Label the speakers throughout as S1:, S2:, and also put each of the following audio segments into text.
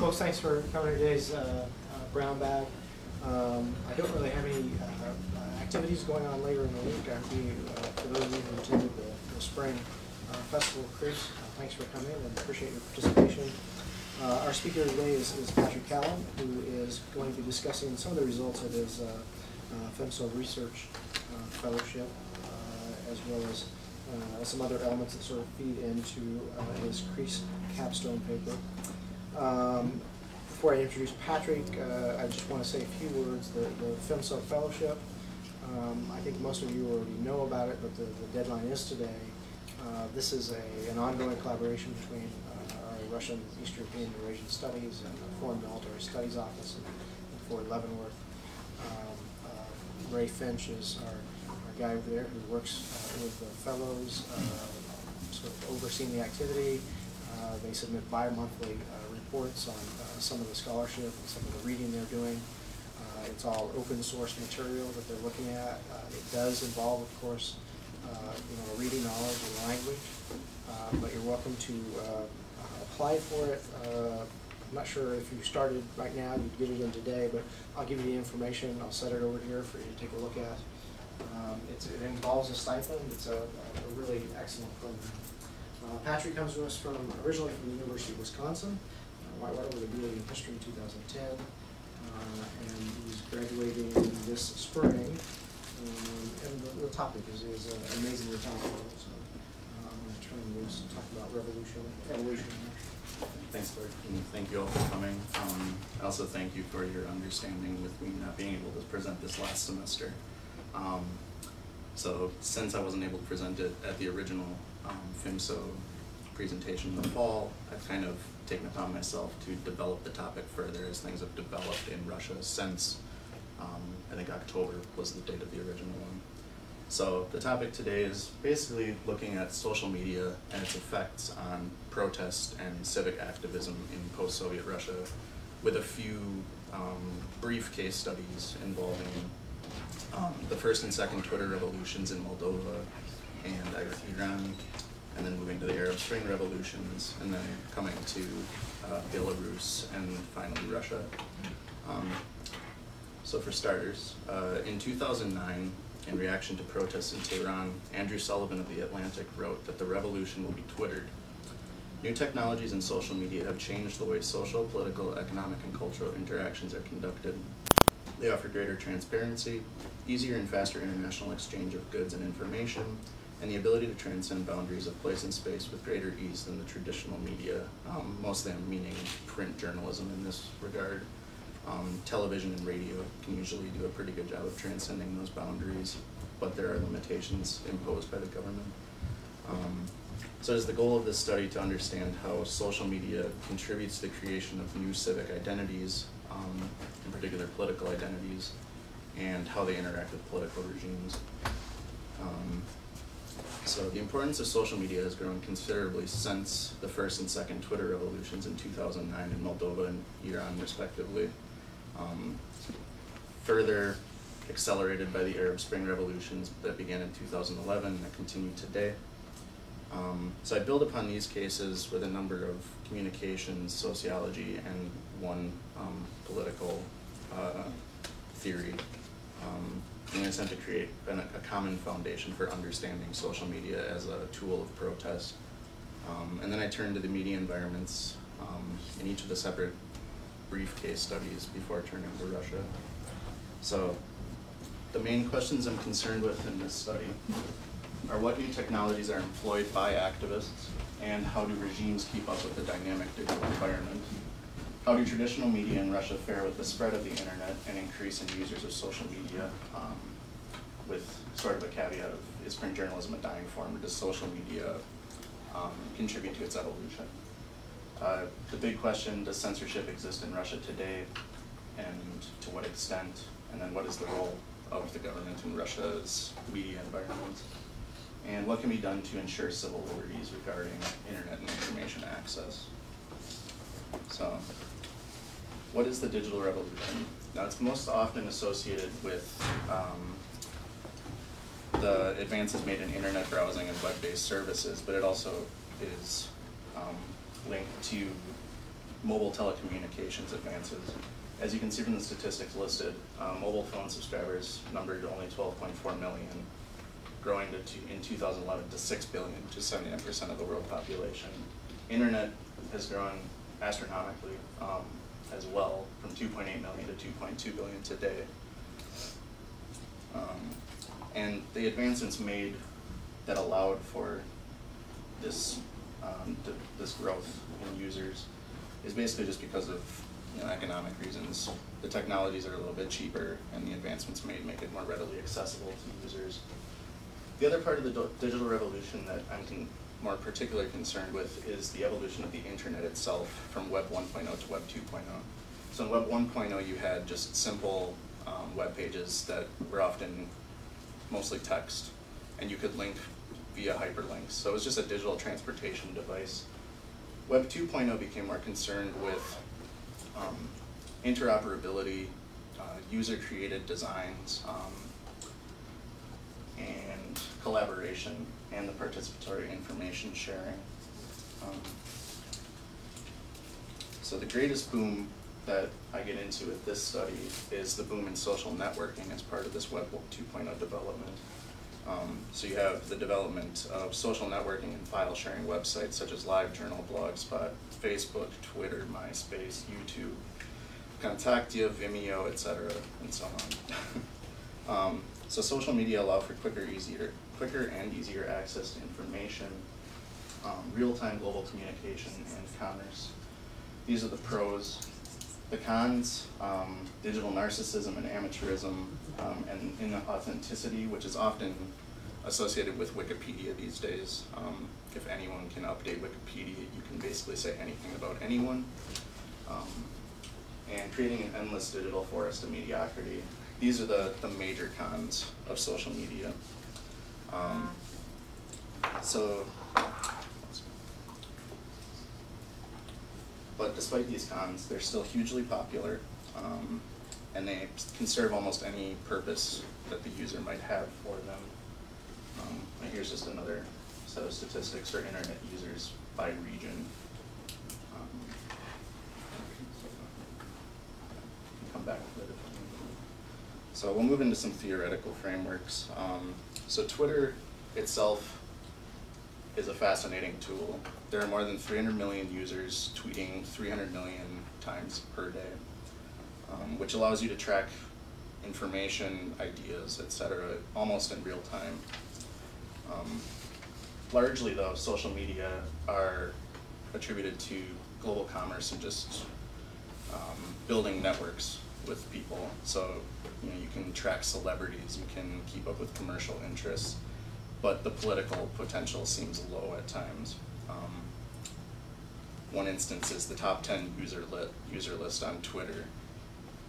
S1: folks, thanks for coming to today's Brownbag. I don't really have any activities going on later in the week. For those of you who attended the spring festival cruise, thanks for coming and appreciate your participation. Our speaker today is Patrick Callen, who is going to be discussing some of the results of his FMSO Research Fellowship, as well as some other elements that sort of feed into his CREASE capstone paper. Before I introduce Patrick, I just want to say a few words. The FMSO Fellowship, I think most of you already know about it, but the deadline is today. This is an ongoing collaboration between our Russian East European Eurasian Studies and the Foreign Military Studies Office in Fort Leavenworth. Ray Finch is our guy over there who works with the fellows, sort of overseeing the activity. They submit bi-monthly reports on some of the scholarship and some of the reading they're doing. It's all open source material that they're looking at. It does involve, of course, reading knowledge and language, but you're welcome to apply for it. I'm not sure if you started right now, you'd get it in today, but I'll give you the information. I'll set it over here for you to take a look at. It involves a stipend. It's a really excellent program. Patrick comes to us originally from the University of Wisconsin, right over the BA in history in 2010, and he's graduating this spring. And the topic is amazingly topical. So I'm going to turn to loose and talk about evolution.
S2: Thanks, Bert, and thank you all for coming. I also thank you for your understanding with me not being able to present this last semester. So since I wasn't able to present it at the original FMSO presentation in the fall, I've kind of taken it upon myself to develop the topic further as things have developed in Russia since I think October was the date of the original one. So the topic today is basically looking at social media and its effects on protest and civic activism in post-Soviet Russia, with a few brief case studies involving the first and second Twitter revolutions in Moldova and Iran, and then moving to the Arab Spring revolutions, and then coming to Belarus, and finally Russia. So for starters, in 2009, in reaction to protests in Tehran, Andrew Sullivan of The Atlantic wrote that the revolution will be Twittered. New technologies and social media have changed the way social, political, economic, and cultural interactions are conducted. They offer greater transparency, easier and faster international exchange of goods and information, and the ability to transcend boundaries of place and space with greater ease than the traditional media, mostly I'm meaning print journalism in this regard. Television and radio can usually do a pretty good job of transcending those boundaries, but there are limitations imposed by the government. So it is the goal of this study to understand how social media contributes to the creation of new civic identities, in particular political identities, and how they interact with political regimes. So the importance of social media has grown considerably since the first and second Twitter revolutions in 2009 in Moldova and Iran, respectively. Further accelerated by the Arab Spring revolutions that began in 2011 and that continue today. So I build upon these cases with a number of communications, sociology, and one political theory in an attempt to create a common foundation for understanding social media as a tool of protest. And then I turn to the media environments in each of the separate brief case studies before turning to Russia. So the main questions I'm concerned with in this study are what new technologies are employed by activists, and how do regimes keep up with the dynamic digital environment? How do traditional media in Russia fare with the spread of the internet and increase in users of social media, with sort of a caveat of, is print journalism a dying form, or does social media contribute to its evolution? The big question, does censorship exist in Russia today, and to what extent? And then what is the role of the government in Russia's media environment? And what can be done to ensure civil liberties regarding internet and information access? So, what is the digital revolution? Now, it's most often associated with the advances made in internet browsing and web-based services, but it also is linked to mobile telecommunications advances. As you can see from the statistics listed, mobile phone subscribers numbered only 12.4 million, growing in 2011 to 6 billion, which is 79% of the world population. Internet has grown astronomically as well, from 2.8 million to 2.2 billion today. And the advancements made that allowed for this this growth in users is basically just because of economic reasons. The technologies are a little bit cheaper, and the advancements made make it more readily accessible to users. The other part of the digital revolution that I'm more particularly concerned with is the evolution of the internet itself from Web 1.0 to Web 2.0. So in Web 1.0 you had just simple web pages that were often mostly text, and you could link via hyperlinks. So it was just a digital transportation device. Web 2.0 became more concerned with interoperability, user-created designs, and collaboration, and the participatory information sharing. So the greatest boom that I get into with this study is the boom in social networking as part of this Web 2.0 development. So you have the development of social networking and file sharing websites such as LiveJournal, Blogspot, Facebook, Twitter, MySpace, YouTube, Contactia, Vimeo, etc., and so on. So social media allow for quicker and easier access to information, real-time global communication, and commerce. These are the pros. The cons, digital narcissism and amateurism, and inauthenticity, which is often associated with Wikipedia these days. If anyone can update Wikipedia, you can basically say anything about anyone. And creating an endless digital forest of mediocrity. These are the major cons of social media. But despite these cons, they're still hugely popular, and they can serve almost any purpose that the user might have for them. And here's just another set of statistics for internet users by region. Come back with it. So we'll move into some theoretical frameworks. So Twitter itself is a fascinating tool. There are more than 300 million users tweeting 300 million times per day, which allows you to track information, ideas, etc., almost in real time. Largely, though, social media are attributed to global commerce and just building networks with people. So you can track celebrities, you can keep up with commercial interests, but the political potential seems low at times. One instance is the top 10 user list on Twitter.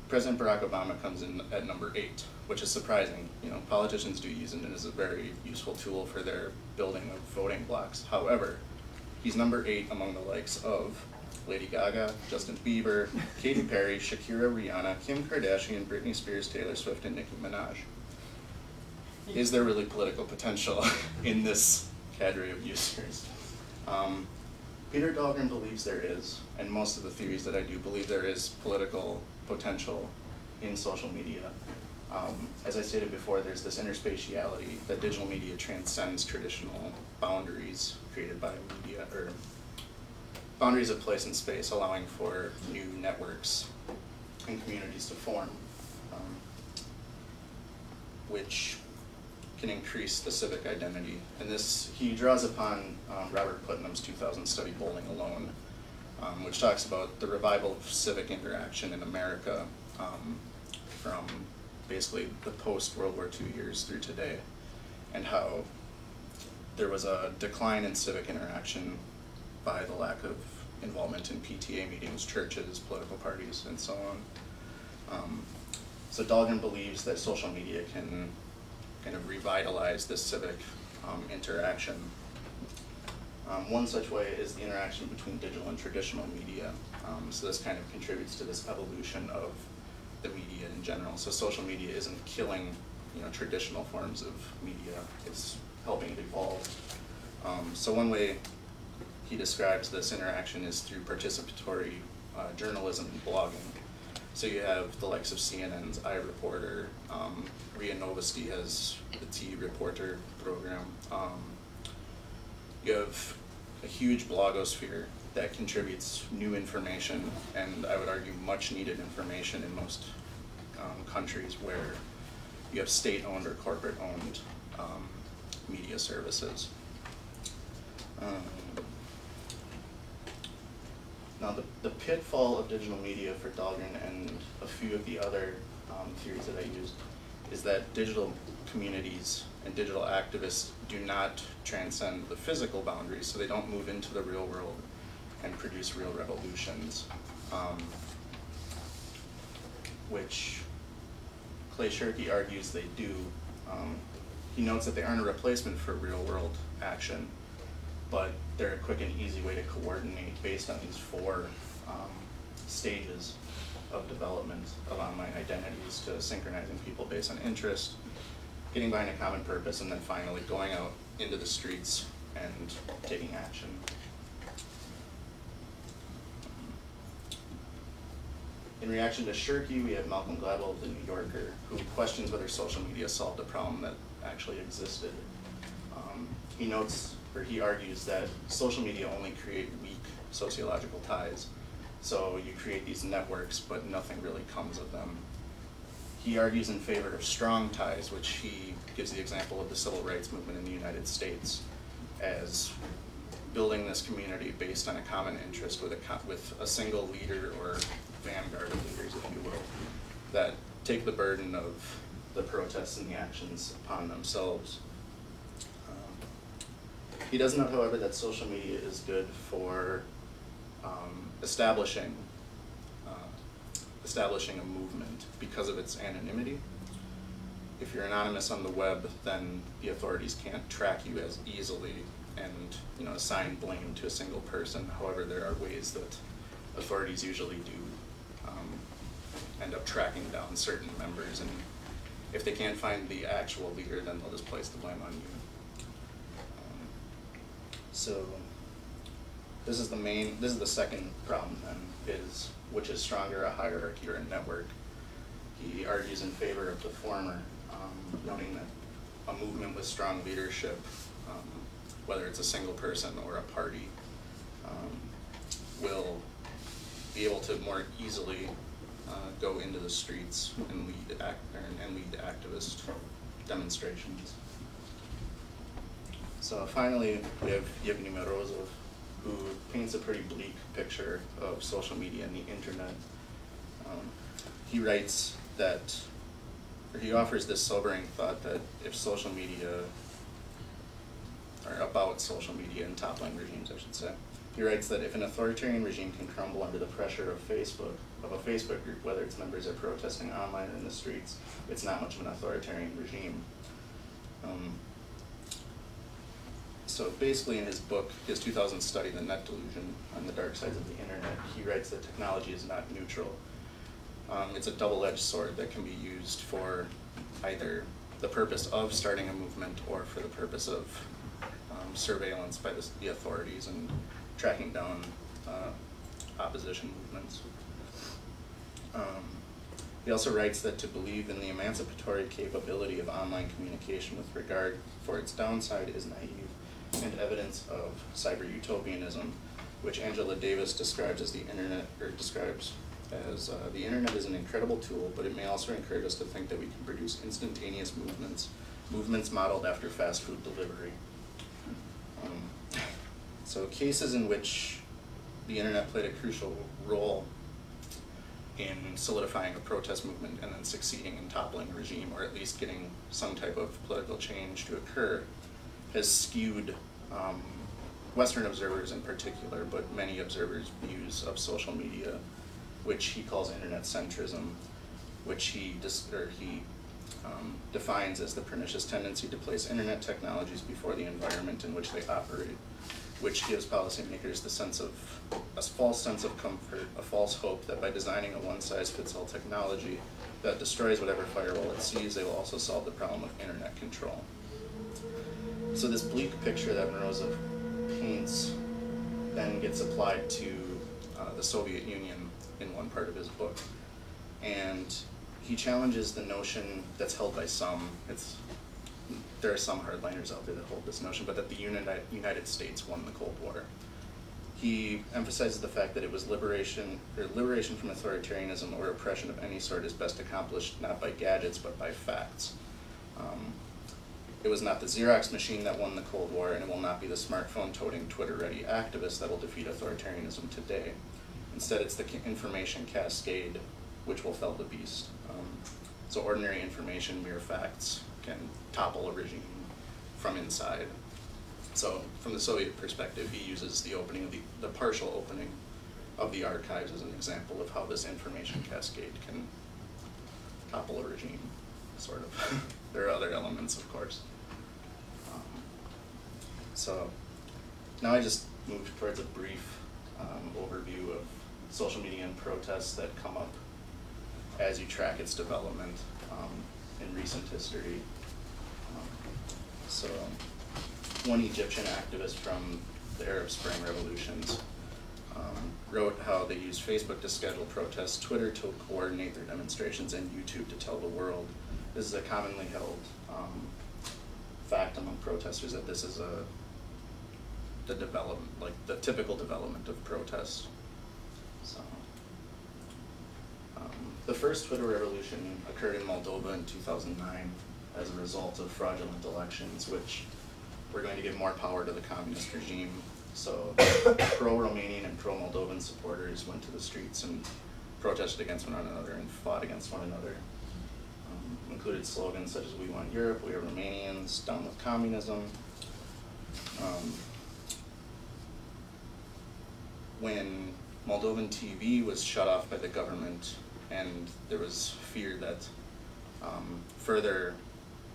S2: President Barack Obama comes in at number 8, which is surprising. Politicians do use it as a very useful tool for their building of voting blocks. However, he's number 8 among the likes of Lady Gaga, Justin Bieber, Katy Perry, Shakira, Rihanna, Kim Kardashian, Britney Spears, Taylor Swift, and Nicki Minaj. Is there really political potential in this cadre of users? Peter Dahlgren believes there is, and most of the theories that I do believe there is political potential in social media. As I stated before, there's this interspatiality that digital media transcends traditional boundaries created by media, or boundaries of place and space, allowing for new networks and communities to form, which can increase the civic identity. And this, he draws upon Robert Putnam's 2000 study, Bowling Alone, which talks about the revival of civic interaction in America from basically the post-World War II years through today, and how there was a decline in civic interaction by the lack of involvement in PTA meetings, churches, political parties, and so on. So Dahlgren believes that social media can kind of revitalize this civic interaction. One such way is the interaction between digital and traditional media. So this kind of contributes to this evolution of the media in general. So social media isn't killing traditional forms of media, it's helping it evolve. So one way he describes this interaction is through participatory journalism and blogging. So you have the likes of CNN's iReporter, RIA Novosti has the T-Reporter program. You have a huge blogosphere that contributes new information, and I would argue much needed information in most countries where you have state-owned or corporate-owned media services. Now, the pitfall of digital media for Dahlgren and a few of the other theories that I used is that digital communities and digital activists do not transcend the physical boundaries, so they don't move into the real world and produce real revolutions, which Clay Shirky argues they do. He notes that they aren't a replacement for real world action, but they're a quick and easy way to coordinate based on these four stages of development of online identities, to synchronizing people based on interest, getting behind a common purpose, and then finally going out into the streets and taking action. In reaction to Shirky, we have Malcolm Gladwell of The New Yorker, who questions whether social media solved a problem that actually existed. He notes, or he argues, that social media only create weak sociological ties. So you create these networks, but nothing really comes of them. He argues in favor of strong ties, which he gives the example of the civil rights movement in the United States as building this community based on a common interest with a single leader or vanguard of leaders, if you will, that take the burden of the protests and the actions upon themselves. He does note, however, that social media is good for establishing a movement because of its anonymity. If you're anonymous on the web, then the authorities can't track you as easily and assign blame to a single person. However, there are ways that authorities usually do end up tracking down certain members, and if they can't find the actual leader, then they'll just place the blame on you. So this is the second problem then, is which is stronger, a hierarchy or a network. He argues in favor of the former, noting that a movement with strong leadership, whether it's a single person or a party, will be able to more easily go into the streets and lead activist demonstrations. So finally, we have Yevgeny Morozov, who paints a pretty bleak picture of social media and the internet. He writes that, or he offers this sobering thought that if social media, or about social media and toppling regimes, I should say, he writes that if an authoritarian regime can crumble under the pressure of a Facebook group, whether its members are protesting online or in the streets, it's not much of an authoritarian regime. So basically in his book, his 2000 study, The Net Delusion on the Dark Sides of the Internet, he writes that technology is not neutral. It's a double-edged sword that can be used for either the purpose of starting a movement or for the purpose of surveillance by the authorities and tracking down opposition movements. He also writes that to believe in the emancipatory capability of online communication with regard for its downside is naive and evidence of cyber-utopianism, which Angela Davis describes as the internet is an incredible tool, but it may also encourage us to think that we can produce instantaneous movements modeled after fast food delivery. So cases in which the internet played a crucial role in solidifying a protest movement and then succeeding in toppling a regime, or at least getting some type of political change to occur, has skewed Western observers in particular, but many observers' views of social media, which he calls internet centrism, which he defines as the pernicious tendency to place internet technologies before the environment in which they operate, which gives policymakers a false sense of comfort, a false hope that by designing a one-size-fits-all technology that destroys whatever firewall it sees, they will also solve the problem of internet control. So this bleak picture that Morozov paints then gets applied to the Soviet Union in one part of his book. And he challenges the notion that's held by some, there are some hardliners out there that hold this notion, but that the United States won the Cold War. He emphasizes the fact that it was liberation from authoritarianism or oppression of any sort is best accomplished not by gadgets but by facts. It was not the Xerox machine that won the Cold War, and it will not be the smartphone-toting, Twitter-ready activists that will defeat authoritarianism today. Instead, it's the information cascade which will fell the beast. So ordinary information, mere facts, can topple a regime from inside. So from the Soviet perspective, he uses the opening of the partial opening of the archives as an example of how this information cascade can topple a regime, sort of. There are other elements, of course. So now I just moved towards a brief overview of social media and protests that come up as you track its development in recent history. So one Egyptian activist from the Arab Spring revolutions wrote how they used Facebook to schedule protests, Twitter to coordinate their demonstrations, and YouTube to tell the world. This is a commonly held fact among protesters, that this is the development, like the typical development of protest. So, the first Twitter revolution occurred in Moldova in 2009 as a result of fraudulent elections, which were going to give more power to the communist regime. So pro-Romanian and pro-Moldovan supporters went to the streets and protested against one another and fought against one another. Included slogans such as "We want Europe," "We are Romanians," "Down with communism." When Moldovan TV was shut off by the government and there was fear that further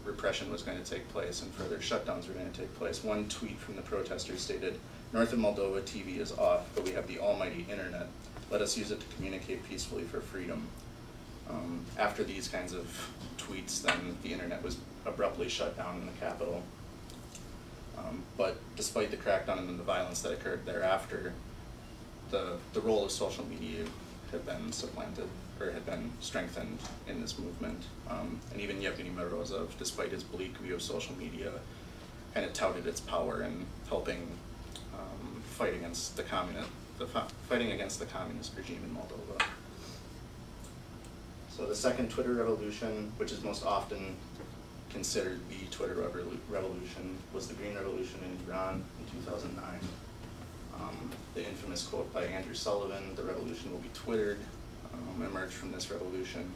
S2: repression was going to take place and further shutdowns were going to take place, one tweet from the protesters stated, "North of Moldova, TV is off, but we have the almighty internet. Let us use it to communicate peacefully for freedom." After these kinds of tweets, then the internet was abruptly shut down in the capital. But despite the crackdown and the violence that occurred thereafter, the role of social media had been supplanted, or had been strengthened in this movement. And even Yevgeny Morozov, despite his bleak view of social media, kind of touted its power in helping fight against the communist regime in Moldova. So the second Twitter revolution, which is most often considered the Twitter revolution, was the Green Revolution in Iran in 2009. The infamous quote by Andrew Sullivan, "The revolution will be Twittered," emerged from this revolution.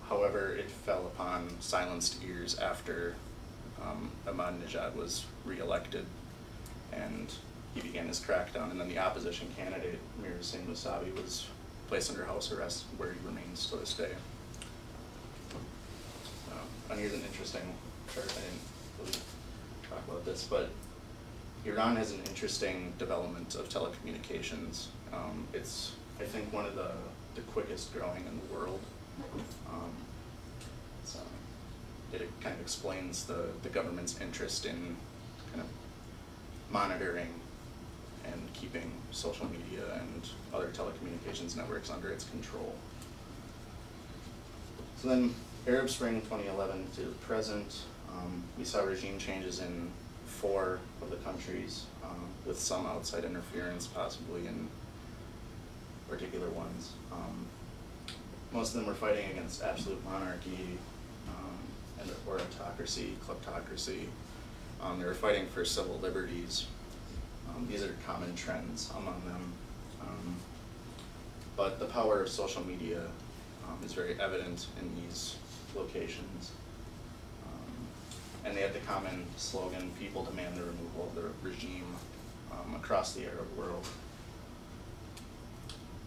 S2: However, it fell upon silenced ears after Ahmadinejad was re-elected and he began his crackdown, and then the opposition candidate, Mir Hussein Musavi, was placed under house arrest, where he remains to this day. And here's an interesting chart. I didn't really talk about this, but Iran has an interesting development of telecommunications. It's, I think, one of the quickest growing in the world. So it kind of explains the government's interest in kind of monitoring and keeping social media and other telecommunications networks under its control. So then, Arab Spring 2011 to the present, we saw regime changes in 4 of the countries, with some outside interference possibly in particular ones. Most of them were fighting against absolute monarchy or autocracy, kleptocracy. They were fighting for civil liberties. These are common trends among them. But the power of social media is very evident in these locations. And they had the common slogan, "People demand the removal of the regime," across the Arab world.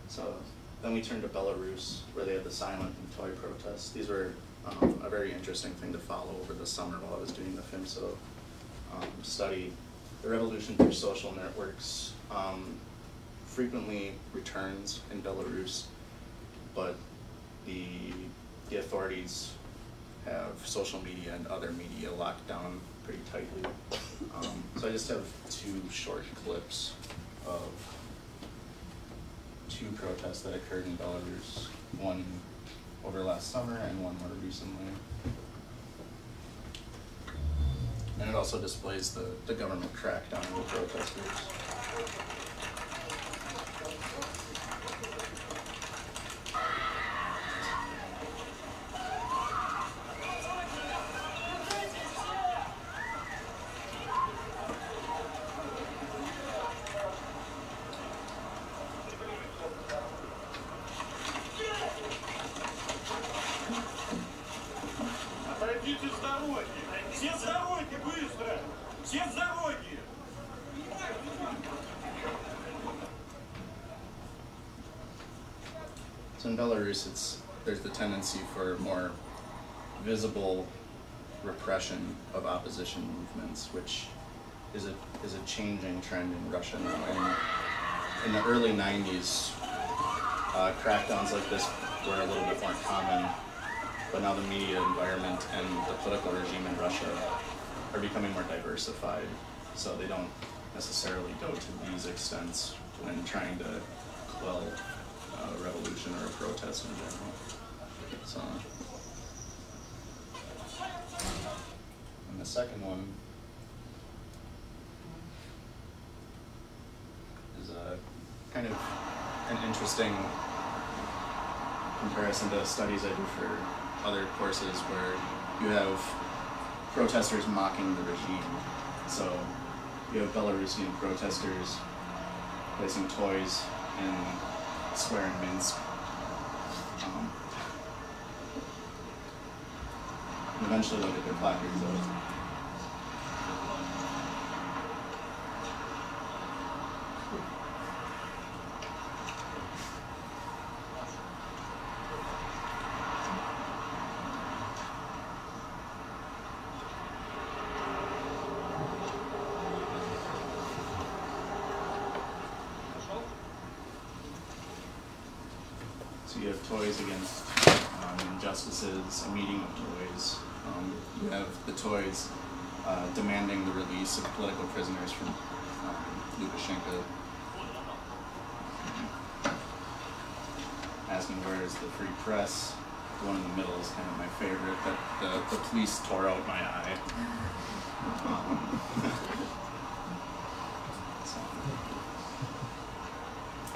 S2: So then we turned to Belarus, where they had the silent and toy protests. These were a very interesting thing to follow over the summer while I was doing the FMSO study. The revolution through social networks frequently returns in Belarus, but the authorities have social media and other media locked down pretty tightly. So I just have 2 short clips of two protests that occurred in Belarus, one over last summer and one more recently. And it also displays the government crackdown on the protesters. So in Belarus, there's the tendency for more visible repression of opposition movements, which is a changing trend in Russia now. In the early 90s, crackdowns like this were a little bit more common, but now the media environment and the political regime in Russia are becoming more diversified, so they don't necessarily go to these extents when trying to quell a revolution or a protest in general. So, and the second one is kind of an interesting comparison to studies I do for other courses where you have protesters mocking the regime. So you have Belarusian protesters placing toys in a square in Minsk. And eventually they'll get their placards out. So you have toys against injustices, a meeting of toys. You have the toys demanding the release of political prisoners from Lukashenko, asking where is the free press. The one in the middle is kind of my favorite, that the police tore out my eye.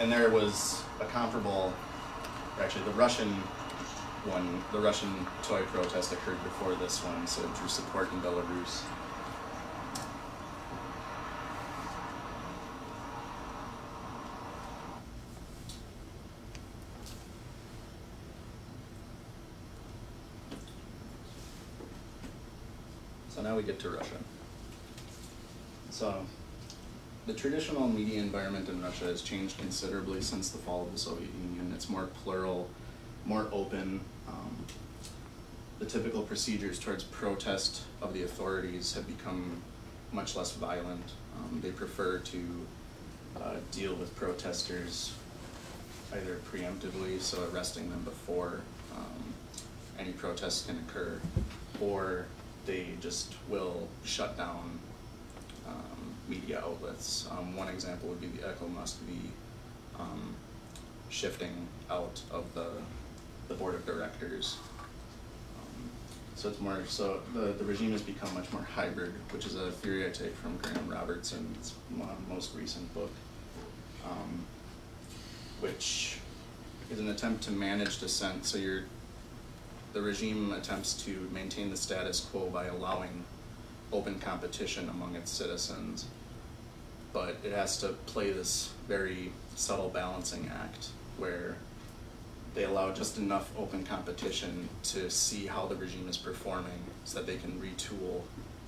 S2: And there was a comparable, actually the Russian toy protest occurred before this one, so it drew support in Belarus. So now we get to Russia. So the traditional media environment in Russia has changed considerably since the fall of the Soviet Union. It's more plural, more open. The typical procedures towards protest of the authorities have become much less violent. They prefer to deal with protesters either preemptively, so arresting them before any protests can occur, or they just will shut down media outlets. One example would be the Echo must be shifting out of the board of directors. So it's more, so the regime has become much more hybrid, which is a theory I take from Graham Robertson's most recent book, which is an attempt to manage dissent. So the regime attempts to maintain the status quo by allowing open competition among its citizens, but it has to play this very subtle balancing act where they allow just enough open competition to see how the regime is performing so that they can retool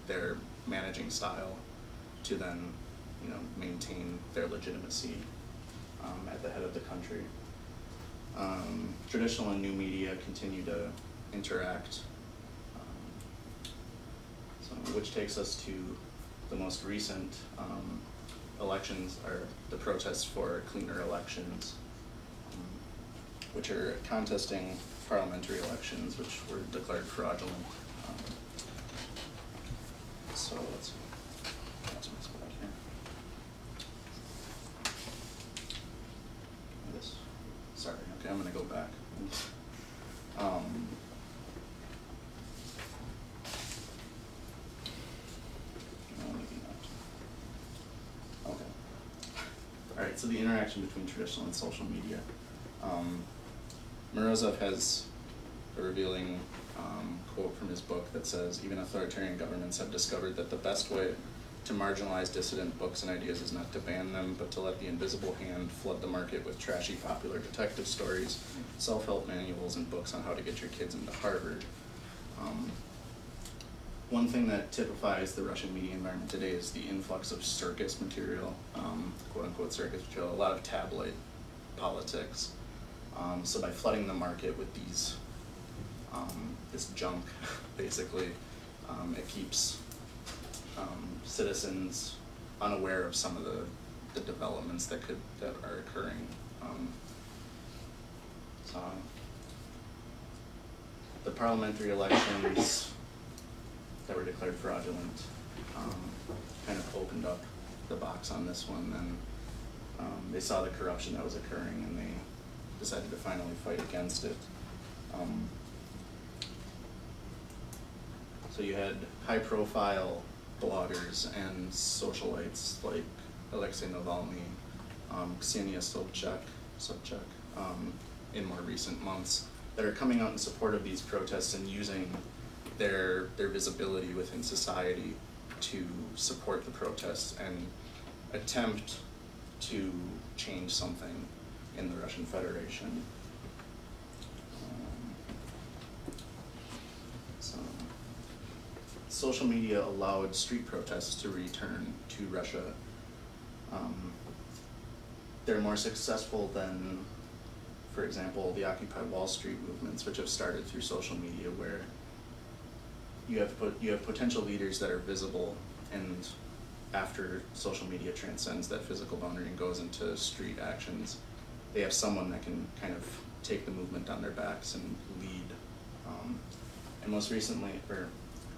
S2: their managing style to then, maintain their legitimacy at the head of the country. Traditional and new media continue to interact, which takes us to the most recent elections, or the protests for cleaner elections, which are contesting parliamentary elections, which were declared fraudulent. So let's see. That's what's back here. This. so the interaction between traditional and social media. Morozov has a revealing quote from his book that says, even authoritarian governments have discovered that the best way to marginalize dissident books and ideas is not to ban them, but to let the invisible hand flood the market with trashy popular detective stories, self-help manuals, and books on how to get your kids into Harvard. One thing that typifies the Russian media environment today is the influx of circus material, quote-unquote circus material, a lot of tabloid politics. So by flooding the market with these, this junk, basically, it keeps citizens unaware of some of the developments that are occurring. So the parliamentary elections that were declared fraudulent kind of opened up the box on this one. Then they saw the corruption that was occurring, and they decided to finally fight against it. So you had high-profile bloggers and socialites like Alexei Navalny, Ksenia Sobchak, in more recent months, that are coming out in support of these protests and using their visibility within society to support the protests and attempt to change something in the Russian Federation. Social media allowed street protests to return to Russia. They're more successful than, for example, the Occupy Wall Street movements, which have started through social media, where you have potential leaders that are visible, and after social media transcends that physical boundary and goes into street actions, they have someone that can kind of take the movement on their backs and lead. And most recently,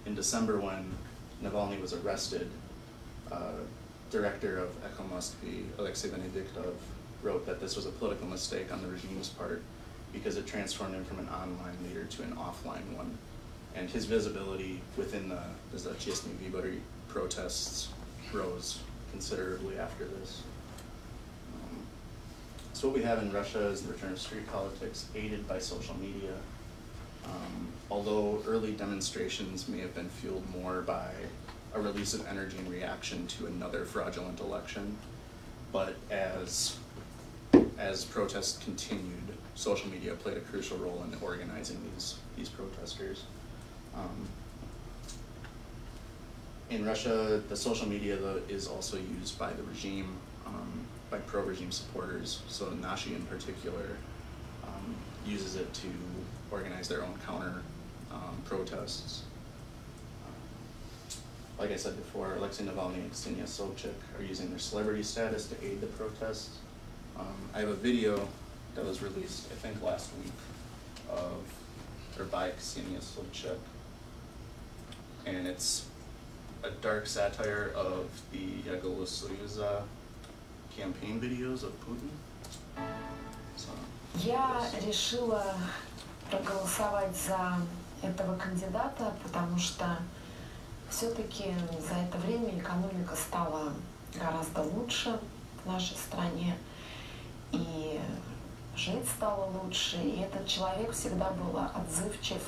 S2: in December, when Navalny was arrested, director of Echo Moskvy, Alexei Venediktov, wrote that this was a political mistake on the regime's part because it transformed him from an online leader to an offline one. And his visibility within the Chesny Vybory protests rose considerably after this. So what we have in Russia is the return of street politics aided by social media. Although early demonstrations may have been fueled more by a release of energy in reaction to another fraudulent election, but as protests continued, social media played a crucial role in organizing these protesters. In Russia, the social media is also used by the regime, by pro-regime supporters. So Nashi in particular uses it to organize their own counter protests. Like I said before, Alexei Navalny and Ksenia Sobchak are using their celebrity status to aid the protests. I have a video that was released, I think, last week by Ksenia Sobchak, and it's a dark satire of the Голосуя campaign videos of Putin. So,
S3: я решила проголосовать за этого кандидата, потому что все-таки за это время экономика стала гораздо лучше в нашей стране, и жить стало лучше, и этот человек всегда был отзывчив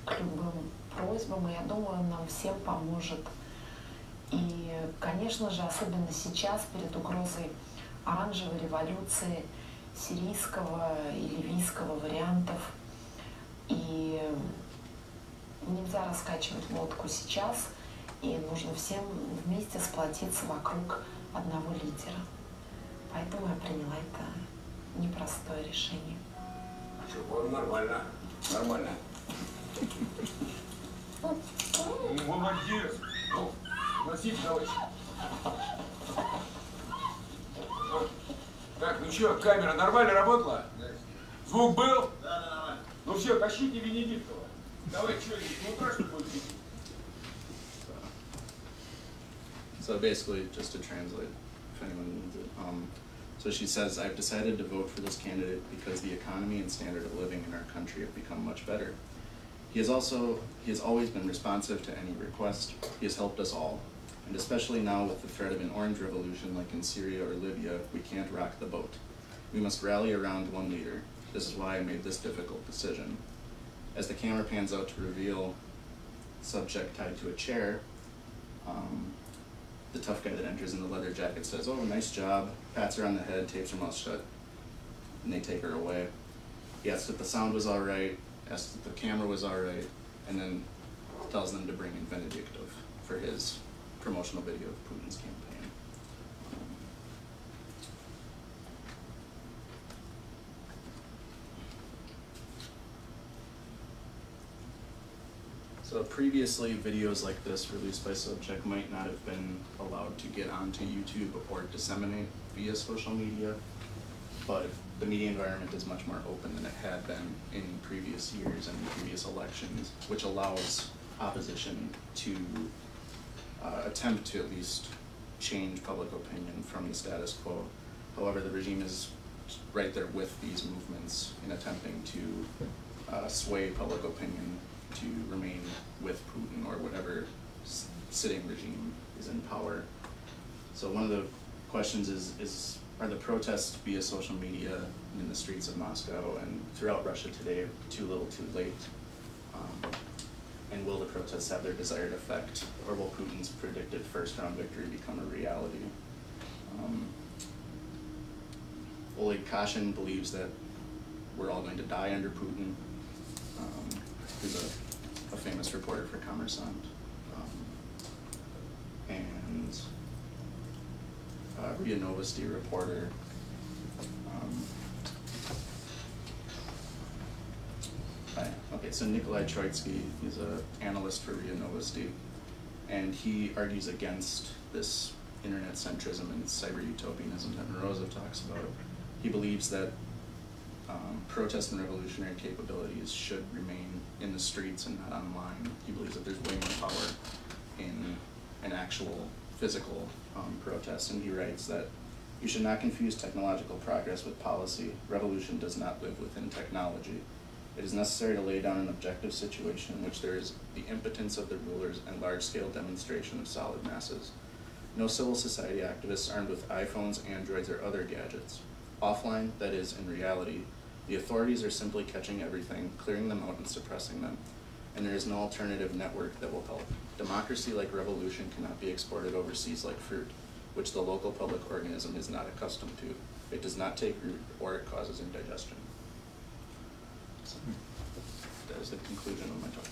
S3: к любым просьбам, и я думаю, он нам всем поможет. И, конечно же, особенно сейчас, перед угрозой оранжевой революции, сирийского и ливийского вариантов, и нельзя раскачивать лодку сейчас, и нужно всем вместе сплотиться вокруг одного лидера. Поэтому я приняла это непростое решение.
S4: Нормально, нормально. Молодец. Носить давай. Так, ну что, камера нормально работала? Звук был? Да, нормально. Ну все, тащите Венедиктова. Давай, что, ну страшно будет?
S2: So basically, just to translate, if anyone needs it. So she says, I've decided to vote for this candidate because the economy and standard of living in our country have become much better. He has always been responsive to any request. He has helped us all. And especially now with the threat of an orange revolution like in Syria or Libya, we can't rock the boat. We must rally around one leader. This is why I made this difficult decision. As the camera pans out to reveal subject tied to a chair, the tough guy that enters in the leather jacket says, "Oh, nice job," pats her on the head, tapes her mouth shut, and they take her away. He asks if the sound was all right, asks if the camera was all right, and then tells them to bring in Benedictov for his promotional video of Putin's campaign. So previously, videos like this released by Subject might not have been allowed to get onto YouTube or disseminate via social media, but the media environment is much more open than it had been in previous years and previous elections, which allows opposition to attempt to at least change public opinion from the status quo. However, the regime is right there with these movements in attempting to sway public opinion to remain with Putin or whatever sitting regime is in power. So one of the questions is are the protests via social media in the streets of Moscow and throughout Russia today too little too late? And will the protests have their desired effect, or will Putin's predicted first-round victory become a reality? Oleg Kashin believes that we're all going to die under Putin. Who's a famous reporter for Kommersant. And RIA Novosti reporter okay, so Nikolai Troitsky is an analyst for RIA Novosti, and he argues against this internet centrism and cyber utopianism that Morozov talks about. He believes that protest and revolutionary capabilities should remain in the streets and not online. He believes that there's way more power in an actual physical protest, and he writes that you should not confuse technological progress with policy. Revolution does not live within technology. It is necessary to lay down an objective situation in which there is the impotence of the rulers and large-scale demonstration of solid masses. No civil society activists armed with iPhones, Androids, or other gadgets. Offline, that is, in reality, the authorities are simply catching everything, clearing them out and suppressing them, and there is no alternative network that will help. Democracy, like revolution, cannot be exported overseas like fruit, which the local public organism is not accustomed to. It does not take root, or it causes indigestion. So, that is the conclusion of my talk.